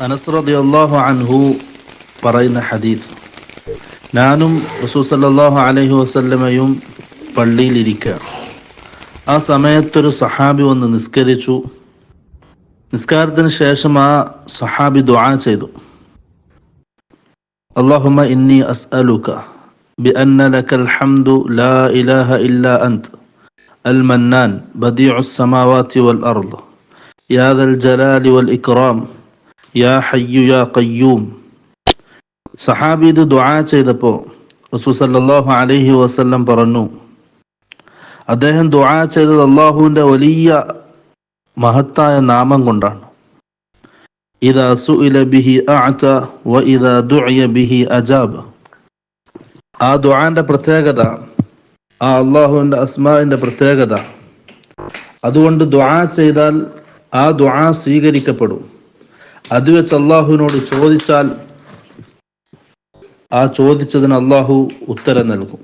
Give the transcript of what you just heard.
അനസ് റളിയല്ലാഹു അൻഹു പറയുന്ന ഹദീസ്, ഞാനും റസൂൽ സല്ലല്ലാഹു അലൈഹി വസല്ലമയും പള്ളിയിലിരിക്കുക. ആ സമയത്തൊരു സഹാബി വന്ന് നിസ്കരിച്ചു. നിസ്കാരത്തിന് ശേഷം ആ സഹാബി ദുആ ചെയ്തു, അല്ലാഹുമ്മ ഇന്നി അസ്അലുക ബിഅന്ന ലക്കൽ ഹംദു ലാ ഇലാഹ ഇല്ലാ അൻത അൽ മന്നാൻ ബദീഉസ് സമാവാതി വൽ അർദ് യാ ദൽ ജലാലി വൽ ഇക്റാം യാ ഹയ്യു യാ ഖയ്യൂം. സഹാബി ഇത് ദുആ ചെയ്തപ്പോൾ റസൂൽ സല്ലല്ലാഹു അലൈഹി വസല്ലം പറഞ്ഞു, അദ്ദേഹം ദുആ ചെയ്തത് അല്ലാഹുവിൻ്റെ വലിയ മഹത്തായ നാമം കൊണ്ടാണ്. ഇദാ സുഇല ബിഹി അഅത വ ഇദാ ദുഇയ ബിഹി അജാബ. ആ ദുആന്റെ പ്രത്യേകത, ആ അല്ലാഹുവിൻ്റെ അസ്മാഇൻ്റെ പ്രത്യേകത, അതുകൊണ്ട് ദുആ ചെയ്താൽ ആ ദുആ സ്വീകരിക്കപ്പെടും. അത് വെച്ച് അല്ലാഹുവിനോട് ചോദിച്ചാൽ ആ ചോദിച്ചതിന് അല്ലാഹു ഉത്തരം നൽകും.